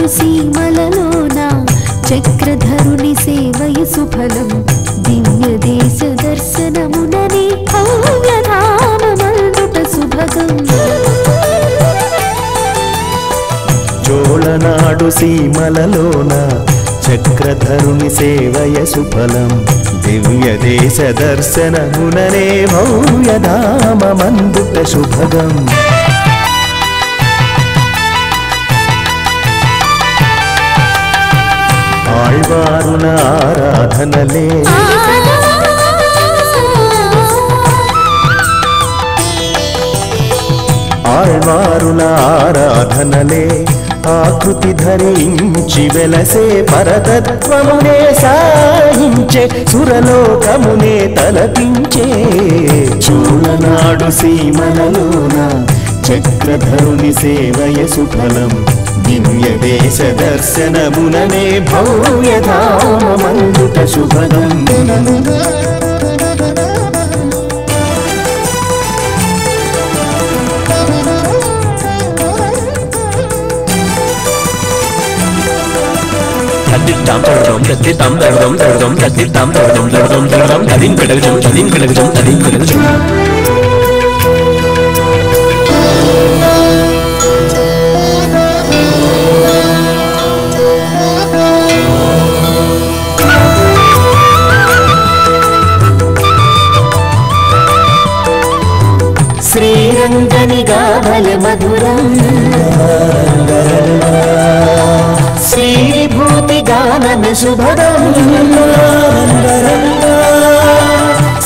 జోలనాడు సీమలలోన చక్రధరుని సేవయ సుఫలం దివ్య దేశ దర్శనమునని భవ్యధామమందుట సుభగం జోలనాడు సీమలలోన చక్రధరుని సేవయ సుఫలం దివ్య దేశ దర్శనముననే భవ్యధామమందుట శుభగం ఆళ్వారుల ఆరాధనలే ఆళ్వారుల ఆరాధనలే ఆకృతి ధరించి వెలసే పరతత్వమునే సాయించే సురలోకమునే తలపించే చూలనాడు సీమలలోన చక్రధరుని సేవయ సుఫలం దివ్య దేశ దర్శనముననే భవ్యధామమందుట శుభగం శ్రీరంగని గాభల మధురం శ్రీభూతి గానన శుభదం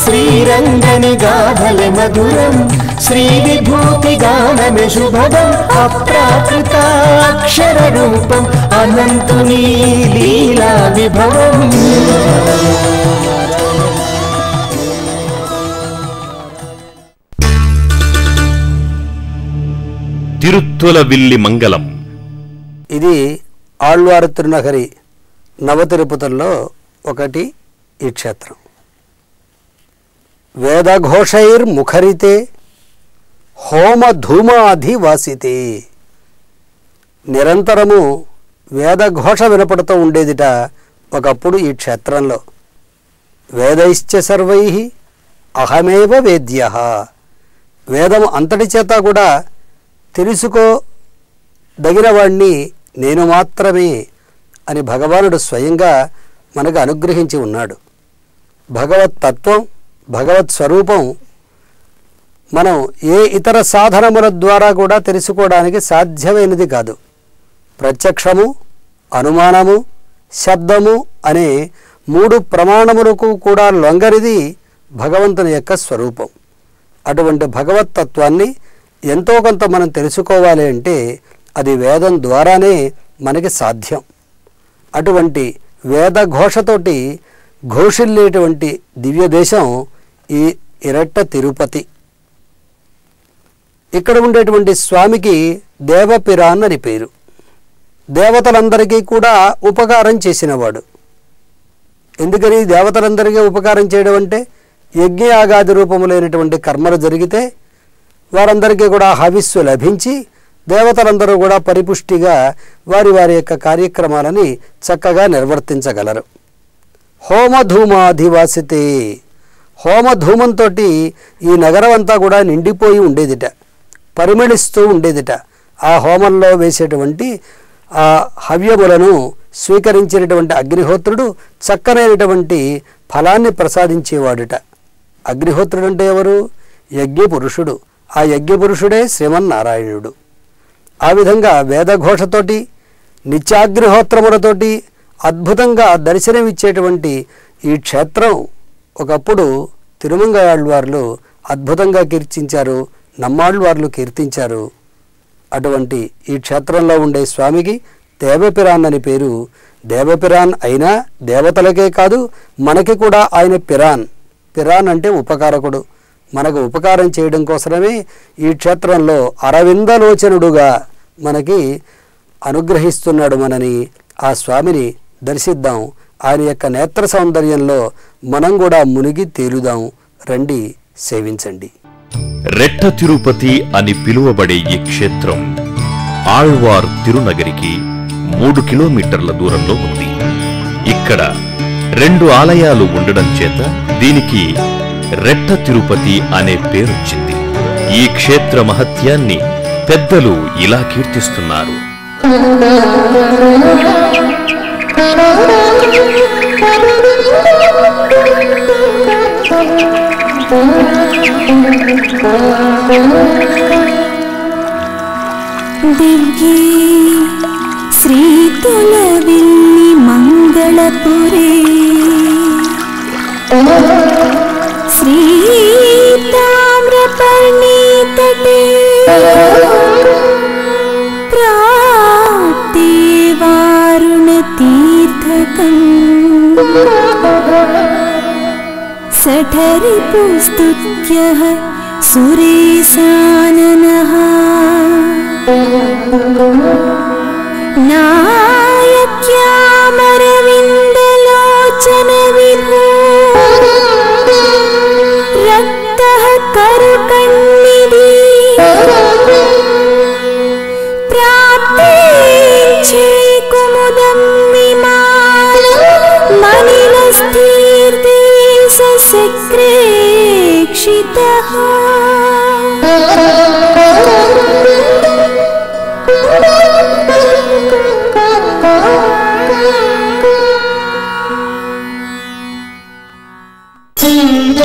శ్రీరంగని గాభల మధురం శ్రీవిభూతి గానన శుభదం అప్రాకృతాక్షర రూపం అనంతుని లీలా విభవం తిరుత్తులవిల్లి మంగళం. ఇది ఆళ్వారు తిరునగరి నవతిరుపతుల్లో ఒకటి ఈ క్షేత్రం. వేదఘోషైర్ముఖరితే హోమ ధూమాధివాసితే. నిరంతరము వేదఘోష వినపడుతూ ఉండేదిట ఒకప్పుడు ఈ క్షేత్రంలో. వేదైశ్చ సర్వై అహమేవ వేద్య. వేదం అంతటి చేత కూడా తెలుసుకోదగినవాణ్ణి నేను మాత్రమే అని భగవానుడు స్వయంగా మనకు అనుగ్రహించి ఉన్నాడు. భగవత్ తత్వం, భగవత్ స్వరూపం మనం ఏ ఇతర సాధనముల ద్వారా కూడా తెలుసుకోవడానికి సాధ్యమైనది కాదు. ప్రత్యక్షము, అనుమానము, శబ్దము అనే మూడు ప్రమాణములకు కూడా లొంగనిది భగవంతుని యొక్క స్వరూపం. అటువంటి భగవత్ తత్వాన్ని ఎంతో కొంత మనం తెలుసుకోవాలి అంటే అది వేదం ద్వారానే మనకి సాధ్యం. అటువంటి వేదఘోషతోటి ఘోషిల్లేటువంటి దివ్య దేశం ఈ ఇరట్ట తిరుపతి. ఇక్కడ ఉండేటువంటి స్వామికి దేవపిరాన్ అని పేరు. దేవతలందరికీ కూడా ఉపకారం చేసినవాడు. ఎందుకని దేవతలందరికీ ఉపకారం చేయడం అంటే యజ్ఞయాగాది రూపములైనటువంటి కర్మలు జరిగితే వారందరికీ కూడా హవిస్సు లభించి దేవతలందరూ కూడా పరిపుష్టిగా వారి వారి యొక్క కార్యక్రమాలని చక్కగా నిర్వర్తించగలరు. హోమధూమాధివాసితే. హోమధూమంతో ఈ నగరం అంతా కూడా నిండిపోయి ఉండేదిట, పరిమళిస్తూ ఉండేదిట. ఆ హోమంలో వేసేటువంటి ఆ హవ్యములను స్వీకరించినటువంటి అగ్నిహోత్రుడు చక్కనైనటువంటి ఫలాన్ని ప్రసాదించేవాడుట. అగ్నిహోత్రుడు అంటే ఎవరు? యజ్ఞపురుషుడు. ఆ యజ్ఞపురుషుడే శ్రీమన్నారాయణుడు. ఆ విధంగా వేదఘోషతోటి నిత్యాగ్నిహోత్రములతోటి అద్భుతంగా దర్శనమిచ్చేటువంటి ఈ క్షేత్రం ఒకప్పుడు తిరుమంగయాళ్వార్లు అద్భుతంగా కీర్తించారు, నమ్మాళ్వార్లు కీర్తించారు. అటువంటి ఈ క్షేత్రంలో ఉండే స్వామికి దేవపిరాన్ అని పేరు. దేవపిరాన్ అయినా దేవతలకే కాదు మనకి కూడా ఆయన పిరాన్. పిరాన్ అంటే ఉపకారకుడు. మనకు ఉపకారం చేయడం కోసమే ఈ క్షేత్రంలో అరవిందలోచనుడుగా మనకి అనుగ్రహిస్తున్నాడు మనని. ఆ స్వామిని దర్శిద్దాం. ఆయన యొక్క నేత్ర సౌందర్యంలో మనం కూడా మునిగి తేలుదాం. రండి, సేవించండి. రెట్ట తిరుపతి అని పిలువబడే ఈ క్షేత్రం ఆళ్వార్ తిరునగరికి 3 కిలోమీటర్ల దూరంలో ఉంది. ఇక్కడ 2 ఆలయాలు ఉండడం చేత దీనికి రెట్ట తిరుపతి అనే పేరొచ్చింది. ఈ క్షేత్ర మహత్యాన్ని పెద్దలు ఇలా కీర్తిస్తున్నారు. दिव्ये श्रीतुलविल्ली मंगलपुरे श्रीताम्रपर्णीतटे प्राप्ते वारुणतीर्थकम् सठरिपुस्तुत्यः सुरेशाननः नायक्यामरविन्दलोचन विभो रक्तः करुकन्निधि प्राप्ते कुमुदं विमान मनिलस्तीर्थे ससक्रेक्षितः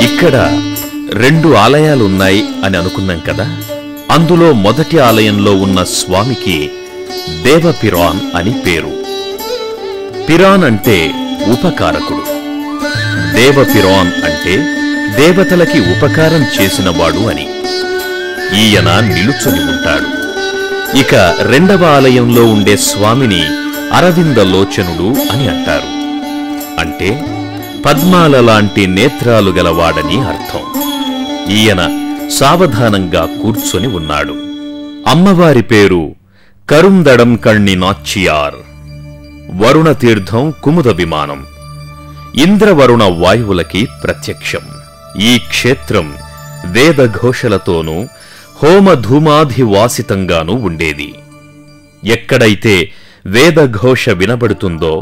ఇక్కడ 2 ఆలయాలున్నాయి అని అనుకున్నాం కదా. అందులో మొదటి ఆలయంలో ఉన్న స్వామికి దేవపిరాన్ అని పేరు. పిరాన్ అంటే ఉపకారకుడు. దేవపిరాన్ అంటే దేవతలకి ఉపకారం చేసినవాడు అని. ఈయన నిలుచుని ఉంటాడు. ఇక 2వ ఆలయంలో ఉండే స్వామిని అరవింద లోచనుడు అని అంటారు. అంటే పద్మాల లాంటి నేత్రాలు గలవాడని అర్థం. ఈయన సావధానంగా కూర్చొని ఉన్నాడు. అమ్మవారి పేరు కరుందడం కణ్ణి నాచ్చియార్. వరుణ తీర్థం కుముద విమానం. ఇంద్రవరుణ వాయువులకి ప్రత్యక్షం. ఈ క్షేత్రం వేదఘోషలతోనూ హోమధూమాధివాసితంగానూ ఉండేది. ఎక్కడైతే వేదఘోష వినబడుతుందో,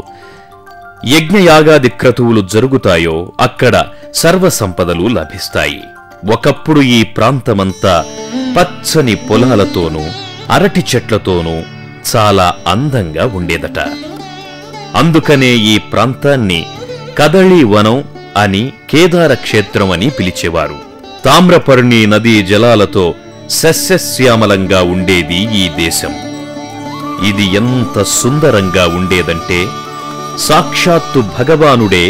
యజ్ఞయాగాది క్రతువులు జరుగుతాయో అక్కడ సర్వసంపదలు లభిస్తాయి. ఒకప్పుడు ఈ ప్రాంతమంతా పచ్చని పొలాలతోనూ అరటి చెట్లతోనూ చాలా అందంగా ఉండేదట. అందుకనే ఈ ప్రాంతాన్ని కదళీ వనం అని, కేదార క్షేత్రం అని పిలిచేవారు. తామ్రపర్ణి నదీ జలాలతో సస్యశ్యామలంగా ఉండేది ఈ దేశం. ఇది ఎంత సుందరంగా ఉండేదంటే సాక్షాత్తు భగవానుడే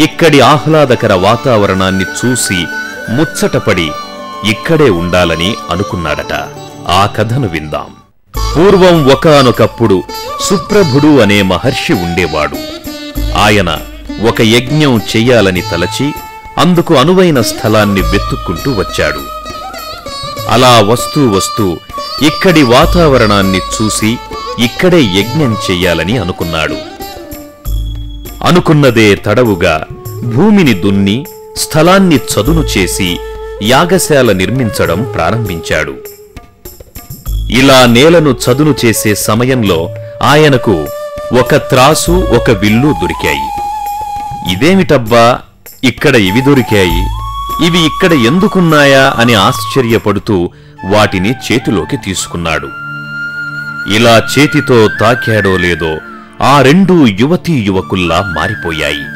ఇక్కడి ఆహ్లాదకర వాతావరణాన్ని చూసి ముచ్చటపడి ఇక్కడే ఉండాలని అనుకున్నాడట. ఆ కథను విందాం. పూర్వం ఒకానొకప్పుడు సుప్రభుడు అనే మహర్షి ఉండేవాడు. ఆయన ఒక యజ్ఞం చెయ్యాలని తలచి అందుకు అనువైన స్థలాన్ని వెతుక్కుంటూ వచ్చాడు. అలా వస్తూ వస్తూ ఇక్కడి వాతావరణాన్ని చూసి ఇక్కడే యజ్ఞం చెయ్యాలని అనుకున్నాడు. అనుకున్నదే తడవుగా భూమిని దున్ని స్థలాన్ని చదును చేసి యాగశాల నిర్మించడం ప్రారంభించాడు. ఇలా నేలను చదును చేసే సమయంలో ఆయనకు ఒక త్రాసు, ఒక విల్లు దొరికాయి. ఇదేమిటబ్బా, ఇక్కడ ఇవి దొరికాయి, ఇవి ఇక్కడ ఎందుకున్నాయా అని ఆశ్చర్యపడుతూ వాటిని చేతిలోకి తీసుకున్నాడు. ఇలా చేతితో తాకాడో లేదో ఆ 2 యువతీ యువకుల్లా మారిపోయాయి.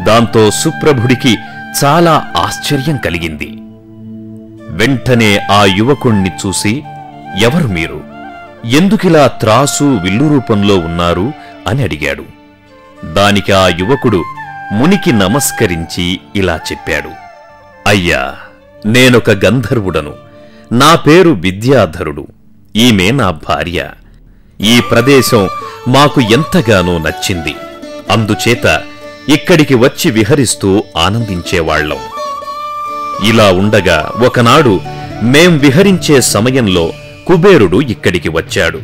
దాంతో సుప్రభుడికి చాలా ఆశ్చర్యం కలిగింది. వెంటనే ఆ యువకుణ్ణి చూసి, ఎవరు మీరు, ఎందుకిలా త్రాసు విల్లు రూపంలో ఉన్నారు అని అడిగాడు. దానికి ఆ యువకుడు మునికి నమస్కరించి ఇలా చెప్పాడు. అయ్యా, నేనొక గంధర్వుడను. నా పేరు విద్యాధరుడు. ఈమె నా భార్య. ఈ ప్రదేశం మాకు ఎంతగానో నచ్చింది. అందుచేత ఇక్కడికి వచ్చి విహరిస్తూ ఆనందించేవాళ్లం. ఇలా ఉండగా ఒకనాడు మేం విహరించే సమయంలో కుబేరుడు ఇక్కడికి వచ్చాడు.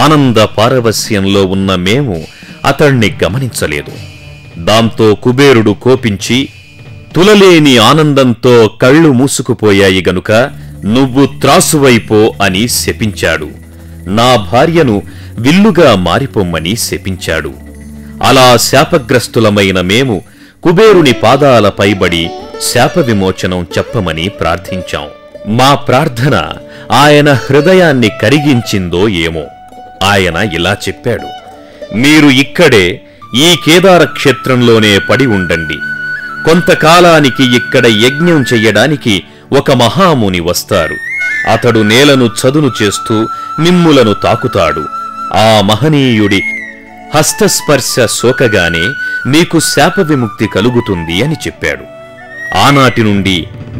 ఆనంద పారవస్యంలో ఉన్న మేము అతణ్ణి గమనించలేదు. దాంతో కుబేరుడు కోపించి, తులలేని ఆనందంతో కళ్ళు మూసుకుపోయాయి గనుక నువ్వు త్రాసువైపో అని శపించాడు. నా భార్యను విల్లుగా మారిపోమ్మని శపించాడు. అలా శాపగ్రస్తులమైన మేము కుబేరుని పాదాల పైబడి శాప విమోచనం చెప్పమని ప్రార్థించాం. మా ప్రార్థన ఆయన హృదయాన్ని కరిగించిందో ఏమో. ఆయన ఇలా చెప్పాడు, మీరు ఇక్కడే ఈ కేదార క్షేత్రంలోనే పడి ఉండండి. కొంతకాలానికి ఇక్కడ యజ్ఞం చెయ్యడానికి ఒక మహాముని వస్తారు. అతడు నేలను చదును చేస్తూ మిమ్ములను తాకుతాడు. ఆ మహనీయుడి హస్తస్పర్శ సోకగానే మీకు శాప విముక్తి కలుగుతుంది అని చెప్పాడు. ఆనాటి నుండి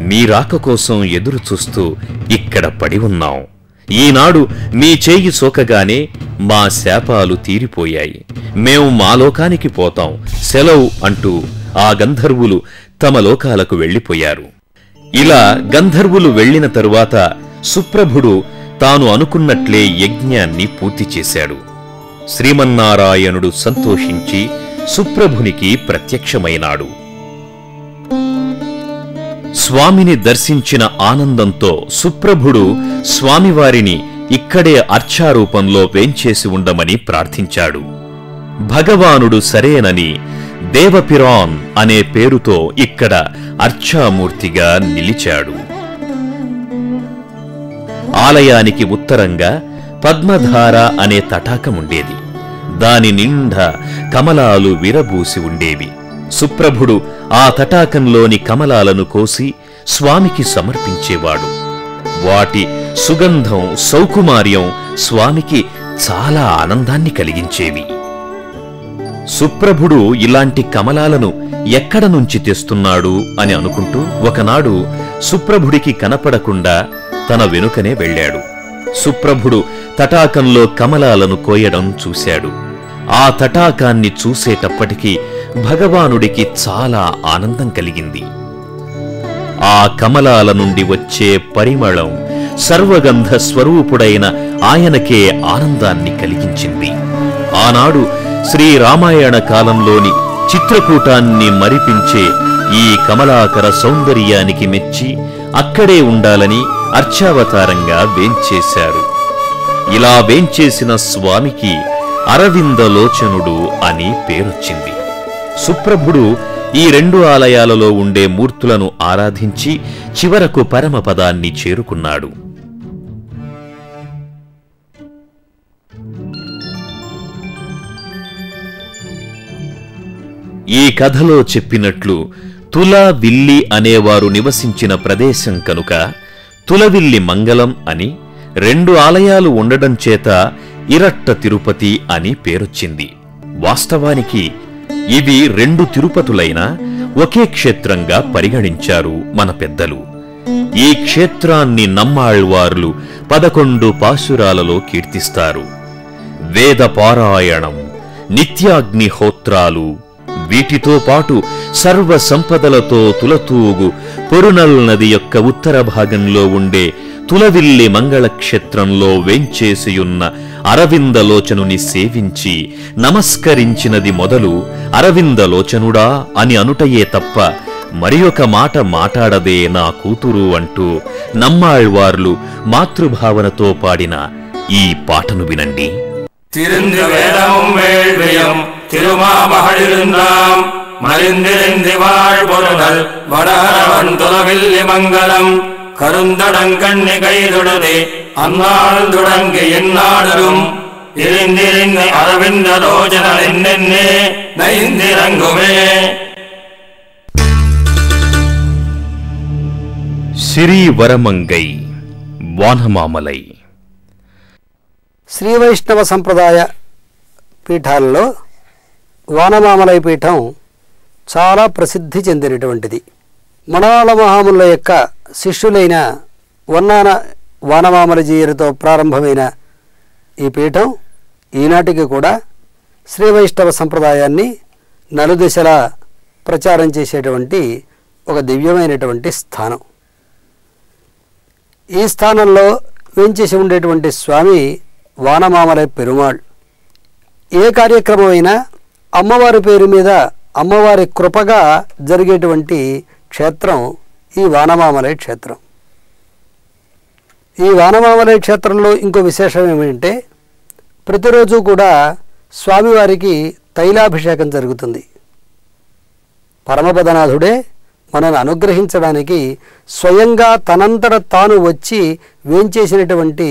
మీ రాక కోసం ఎదురు చూస్తూ ఇక్కడ పడి ఉన్నాం. ఈనాడు మీ చేయి సోకగానే మా శాపాలు తీరిపోయాయి. మేము మా లోకానికి పోతాం, సెలవు అంటూ ఆ గంధర్వులు తమ లోకాలకు వెళ్ళిపోయారు. ఇలా గంధర్వులు వెళ్లిన తరువాత సుప్రభుడు తాను అనుకున్నట్లే యజ్ఞాన్ని పూర్తి చేశాడు. శ్రీమన్నారాయణుడు సంతోషించి సుప్రభునికి ప్రత్యక్షమైనాడు. స్వామిని దర్శించిన ఆనందంతో సుప్రభుడు స్వామివారిని ఇక్కడే అర్చారూపంలో వేంచేసి ఉండమని ప్రార్థించాడు. భగవానుడు సరేనని దేవపిరాన్ అనే పేరుతో ఇక్కడ అర్చామూర్తిగా నిలిచాడు. ఆలయానికి ఉత్తరంగా పద్మధార అనే తటాకముండేది. దాని నిండా కమలాలు విరబూసి ఉండేవి. సుప్రభుడు ఆ తటాకంలోని కమలాలను కోసి స్వామికి సమర్పించేవాడు. వాటి సుగంధం, సౌకుమార్యం స్వామికి చాలా ఆనందాన్ని కలిగించేవి. సుప్రభుడు ఇలాంటి కమలాలను ఎక్కడ నుంచి తెస్తున్నాడు అని అనుకుంటూ ఒకనాడు సుప్రభుడికి కనపడకుండా తన వెనుకనే వెళ్ళాడు. సుప్రభుడు తటాకంలో కమలాలను కోయడం చూశాడు. ఆ తటాకాన్ని చూసేటప్పటికీ భగవానుడికి చాలా ఆనందం కలిగింది. ఆ కమలాల నుండి వచ్చే పరిమళం సర్వగంధ స్వరూపుడైన ఆయనకే ఆనందాన్ని కలిగించింది. ఆనాడు శ్రీరామాయణ కాలంలోని చిత్రకూటాన్ని మరిపించే ఈ కమలాకర సౌందర్యానికి మెచ్చి అక్కడే ఉండాలని అర్చావతారంగా వేంచేశారు. ఇలా వేంచేసిన స్వామికి అరవిందలోచనుడు అని పేరొచ్చింది. సుప్రభుడు ఈ రెండు ఆలయాలలో ఉండే మూర్తులను ఆరాధించి చివరకు పరమపదాన్ని చేరుకున్నాడు. ఈ కథలో చెప్పినట్లు తులవిల్లి అనేవారు నివసించిన ప్రదేశం కనుక తులవిల్లి మంగళం అని, రెండు ఆలయాలు ఉండడం చేత ఇరట్ట తిరుపతి అని పేరొచ్చింది. వాస్తవానికి ఇవి రెండు తిరుపతులైనా ఒకే క్షేత్రంగా పరిగణించారు మన పెద్దలు. ఈ క్షేత్రాన్ని నమ్మాళ్వార్లు 11 పాశురాలలో కీర్తిస్తారు. వేద పారాయణం, నిత్యాగ్నిహోత్రాలు, వీటితో పాటు సర్వ సంపదలతో తులతూగు పొరునల్ నది యొక్క ఉత్తర భాగంలో ఉండే తులవిల్లి మంగళక్షేత్రంలో వేంచేసియున్న అరవిందలోచనుని సేవించి నమస్కరించినది మొదలు అరవిందలోచనుడా అని అనుటయే తప్ప మరి ఒక మాట మాటాడదే నా కూతురు అంటూ నమ్మాళ్వార్లు మాతృభావనతో పాడిన ఈ పాటను వినండి. திருந்து வேதமும் வேள்வியும் திருமாமகளிருந்தாம் மலிந்திருந்து வாழ்பொருள் வடகரவன் துலவில்லி மங்கலம் கருந்தடங்கண்ணி கைதுடதே அந்நாள் தொடங்கி எந்நாடரும் இருந்திருந்து அரவிந்த ரோஜனல் என்னென்னே நைந்திரங்குமே. శ్రీవరమంగై వానమామలై. శ్రీ వైష్ణవ సంప్రదాయ పీఠాల్లో వానమామలై పీఠం చాలా ప్రసిద్ధి చెందినటువంటిది. మణవాళ మహాముల యొక్క శిష్యులైన వన్నాన వానమామలజీయరితో ప్రారంభమైన ఈ పీఠం ఈనాటికి కూడా శ్రీ వైష్ణవ సంప్రదాయాన్ని నలుదిశలా ప్రచారం చేసేటువంటి ఒక దివ్యమైనటువంటి స్థానం. ఈ స్థానంలో వేంచేసి ఉండేటువంటి స్వామి వానమామలై పెరుమాళ్. ఏ కార్యక్రమమైనా అమ్మవారి పేరు మీద అమ్మవారి కృపగా జరిగేటువంటి క్షేత్రం ఈ వానమామలై క్షేత్రం. ఈ వానమామలై క్షేత్రంలో ఇంకో విశేషం ఏమిటంటే ప్రతిరోజు కూడా స్వామివారికి తైలాభిషేకం జరుగుతుంది. పరమపదనాథుడే మనల్ని అనుగ్రహించడానికి స్వయంగా తనంతట తాను వచ్చి వేంచేసినటువంటి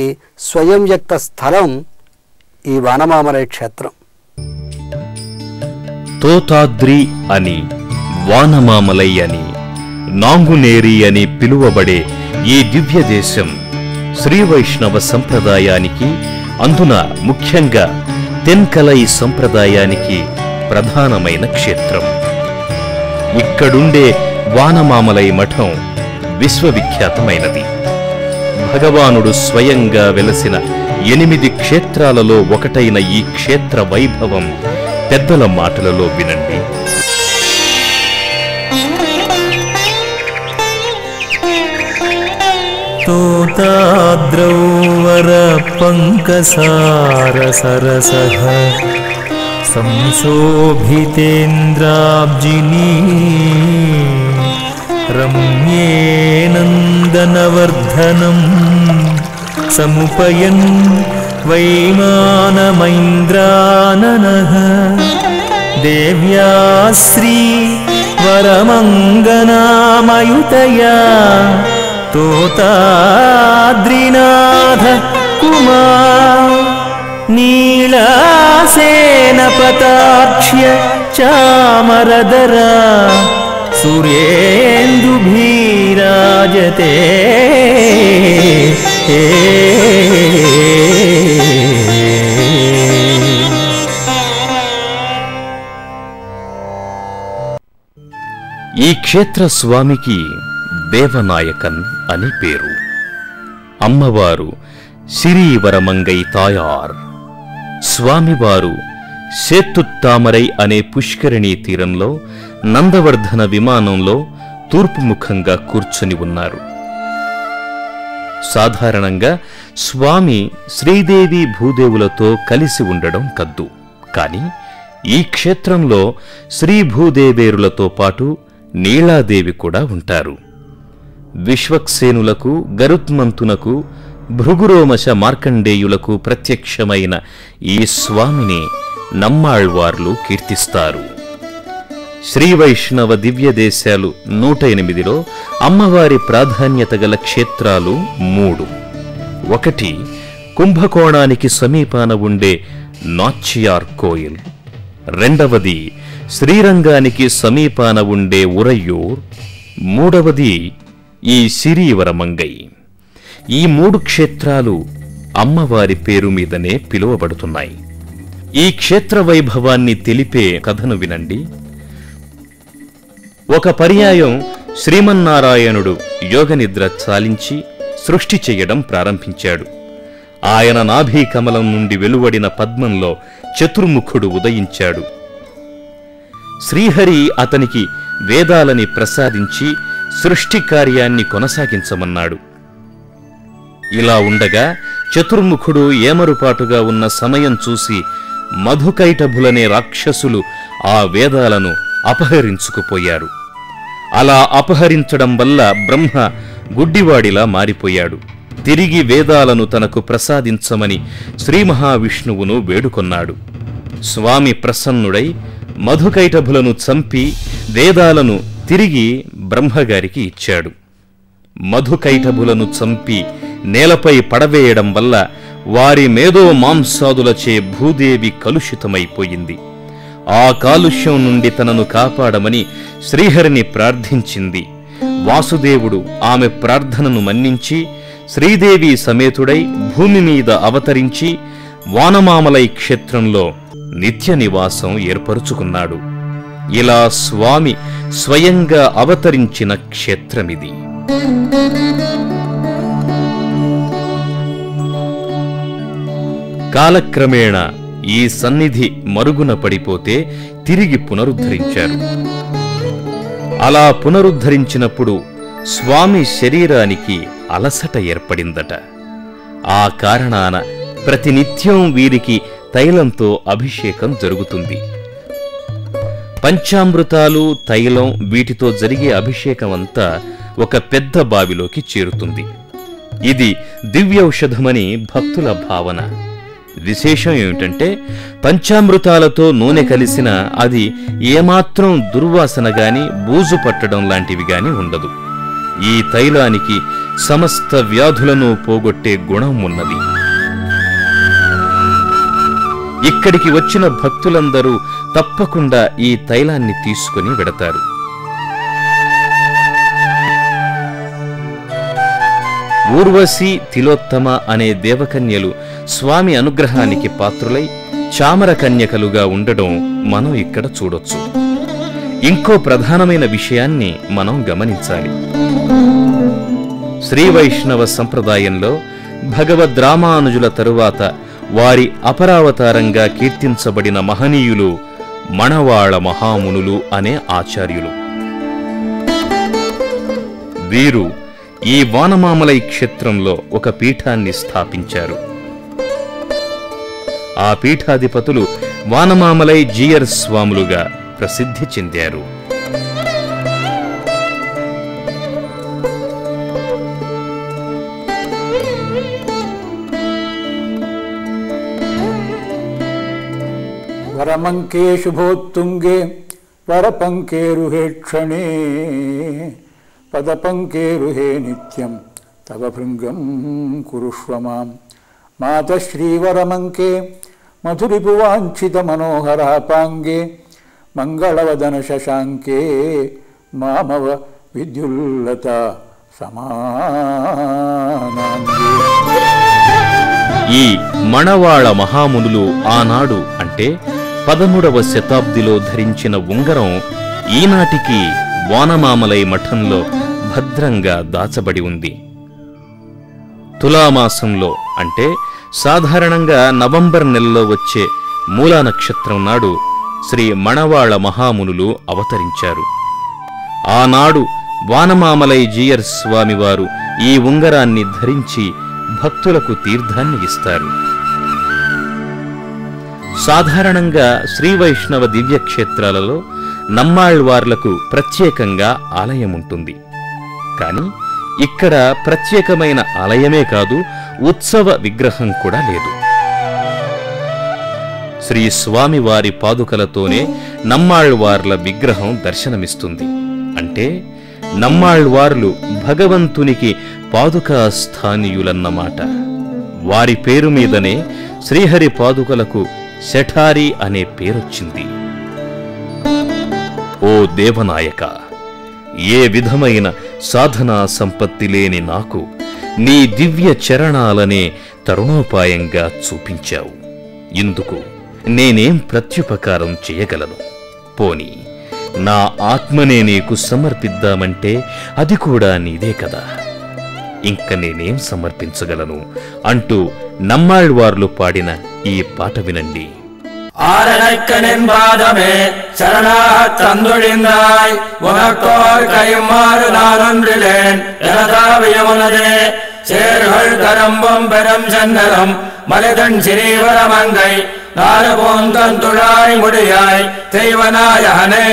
స్వయం వ్యక్త స్థలం ఈ వానమామలై క్షేత్రం. తోతాద్రి అని, వానమామలై అని, నాంగునేరి అని పిలువబడే ఈ దివ్య దేశం శ్రీవైష్ణవ సంప్రదాయానికి, అందున ముఖ్యంగా తెన్కలై సంప్రదాయానికి ప్రధానమైన క్షేత్రం. ఇక్కడుండే వానమామలై మఠం విశ్వవిఖ్యాతమైనది. భగవానుడు స్వయంగా వెలసిన 8 క్షేత్రాలలో ఒకటైన ఈ క్షేత్ర వైభవం పెద్దల మాటలలో వినండి. తోతాద్రౌ వరపంకసారసరసః సంశోభితేంద్రాబ్జినీ రమ్యేనందనవర్ధనం సముపయన్ వైమానమైంద్రాననః దేవ్యా శ్రీ వరమంగనామయుతయా తోతాద్రినాథ కుమార్ నీళాసేనపతాక్ష్య చామరదరా సూర్యేందుభీరాజతే ఈ క్షేత్ర స్వామికి దేవనాయకన్ అని పేరు. అమ్మవారు శ్రీవరమంగై తాయార్. స్వామివారు సేత్తుత్తామరై అనే పుష్కరిణీ తీరంలో నందవర్ధన విమానంలో తూర్పుముఖంగా కూర్చుని ఉన్నారు. సాధారణంగా స్వామి శ్రీదేవి భూదేవులతో కలిసి ఉండడం కద్దు. కాని ఈ క్షేత్రంలో శ్రీభూదేవేరులతో పాటు నీలాదేవి కూడా ఉంటారు. విశ్వక్సేనులకు, గరుత్మంతునకు, భృగురోమశ మార్కండేయులకు ప్రత్యక్షమైన ఈ స్వామిని నమ్మాళ్వార్లు కీర్తిస్తారు. శ్రీవైష్ణవ దివ్యదేశాలు 108లో అమ్మవారి ప్రాధాన్యత గల క్షేత్రాలు 3. 1 కుంభకోణానికి సమీపాన ఉండే నాచ్యార్ కోయిల్. 2 శ్రీరంగానికి సమీపాన ఉండే ఉరయ్యూర్. 3 ఈ శ్రీవరమంగై. ఈ 3 క్షేత్రాలు అమ్మవారి పేరు మీదనే పిలువబడుతున్నాయి. ఈ క్షేత్ర వైభవాన్ని తెలిపే కథను వినండి. ఒక పర్యాయం శ్రీమన్నారాయణుడు యోగనిద్ర చాలించి సృష్టి చెయ్యడం ప్రారంభించాడు. ఆయన నాభీకమలం నుండి వెలువడిన పద్మంలో చతుర్ముఖుడు ఉదయించాడు. శ్రీహరి అతనికి వేదాలని ప్రసాదించి సృష్టి కార్యాన్ని కొనసాగించమన్నాడు. ఇలా ఉండగా చతుర్ముఖుడు ఏమరుపాటుగా ఉన్న సమయం చూసి మధుకైటభులనే రాక్షసులు ఆ వేదాలను అపహరించుకుపోయారు. అలా అపహరించడం వల్ల బ్రహ్మ గుడ్డివాడిలా మారిపోయాడు. తిరిగి వేదాలను తనకు ప్రసాదించమని శ్రీ మహావిష్ణువును వేడుకొన్నాడు. స్వామి ప్రసన్నుడై మధుకైటభులను చంపి వేదాలను తిరిగి బ్రహ్మగారికి ఇచ్చాడు. మధుకైటభులను చంపి నేలపై పడవేయడం వల్ల వారి మేధో మాంసాదులచే భూదేవి కలుషితమైపోయింది. ఆ కాలుష్యం నుండి తనను కాపాడమని శ్రీహరిని ప్రార్థించింది. వాసుదేవుడు ఆమె ప్రార్థనను మన్నించి శ్రీదేవి సమేతుడై భూమి మీద అవతరించి వానమామలై క్షేత్రంలో నిత్య నివాసం ఏర్పరుచుకున్నాడు. ఇలా స్వామి స్వయంగా అవతరించిన క్షేత్రమిది. కాలక్రమేణా ఈ సన్నిధి మరుగున పడిపోతే తిరిగి పునరుద్ధరించారు. అలా పునరుద్ధరించినప్పుడు స్వామి శరీరానికి అలసట ఏర్పడిందట. ఆ కారణాన ప్రతినిత్యం వీరికి తైలంతో అభిషేకం జరుగుతుంది. పంచామృతాలు, తైలం వీటితో జరిగే అభిషేకమంతా ఒక పెద్ద బావిలోకి చేరుతుంది. ఇది దివ్యౌషధమని భక్తుల భావన. విశేషం ఏమిటంటే పంచామృతాలతో నూనె కలిసిన అది ఏమాత్రం దుర్వాసన గాని బూజు పట్టడం లాంటివి గాని ఉండదు. ఈ తైలానికి సమస్త వ్యాధులను పోగొట్టే గుణం ఉన్నది. ఇక్కడికి వచ్చిన భక్తులందరూ తప్పకుండా ఈ తైలాన్ని తీసుకుని వెడతారు. ఊర్వశి, తిలోత్తమ అనే దేవకన్యలు స్వామి అనుగ్రహానికి పాత్రులై చామర కన్యకలుగా ఉండడం మనం ఇక్కడ చూడొచ్చు. ఇంకో ప్రధానమైన విషయాన్ని మనం గమనించాలి. శ్రీ వైష్ణవ సంప్రదాయంలో భగవద్రామానుజుల తరువాత వారి అపరావతారంగా కీర్తించబడిన మహనీయులు మణవాళ మహామునులు అనే ఆచార్యులు. వీరు ఈ వానమామలై క్షేత్రంలో ఒక పీఠాన్ని స్థాపించారు. ఆ పీఠాధిపతులు వానమామలై జీయర్ స్వాములుగా ప్రసిద్ధి చెందారు. వరమంకే శుభోత్తుంగే వరపంకేరుహే క్షణే పదపంకేరుహే నిత్యం తవ భృంగం కురుష్వ మాం. మాత శ్రీవరమంకే మధురిపువాంఛిత మనోహరాపాంగే మంగళవదన శశాంకే మామవ విద్యుల్లత సమానాంగే. ఈ మణవాళ మహామునులు ఆనాడు అంటే 13వ శతాబ్దిలో ధరించిన ఉంగరం ఈనాటికి వానమామలై మఠంలో భద్రంగా దాచబడి ఉంది. తులామాసంలో అంటే సాధారణంగా నవంబర్ నెలలో వచ్చే మూలా నక్షత్రం నాడు శ్రీ మణవాళ మహామునులు అవతరించారు. ఆనాడు వానమామలై జీయర్ స్వామివారు ఈ ఉంగరాన్ని ధరించి భక్తులకు తీర్థాన్ని ఇస్తారు. సాధారణంగా శ్రీ వైష్ణవ దివ్యక్షేత్రాలలో నమ్మాళ్వార్లకు ప్రత్యేకంగా ఆలయం ఉంటుంది. కాని ఇక్కడ ప్రత్యేకమైన ఆలయమే కాదు, ఉత్సవ విగ్రహం కూడా లేదు. శ్రీ స్వామివారి పాదుకలతోనే నమ్మాళ్వార్ల విగ్రహం దర్శనమిస్తుంది. అంటే నమ్మాళ్వార్లు భగవంతునికి పాదుకా స్థానీయులన్నమాట. వారి పేరు మీదనే శ్రీహరి పాదుకలకు శఠారి అనే పేరొచ్చింది. ఓ దేవనాయక, ఏ విధమైన సాధనా సంపత్తి లేని నాకు నీ దివ్య చరణాలనే తరుణోపాయంగా చూపించావు. ఇందుకు నేనేం ప్రత్యుపకారం చేయగలను? పోనీ నా ఆత్మనే నీకు సమర్పిద్దామంటే అది కూడా నీదే కదా. ఇంక నేనేం సమర్పించగలను అంటూ నమ్మాళ్వార్లు పాడిన ఈ పాట వినండి. ஆரணக்கனின் பாதமே சரணாகத் தந்துழிந்தாய் உனக்கோர் கைமாறு நானொன்றிலேன் எனதாவியமுனதே சேர்கள் கரம்பும் பெரும் சன்னரம் மலைதன் சிறீவரமங்கை நாறு போந்தந்துழாய் முடியாய் தெய்வநாயகனே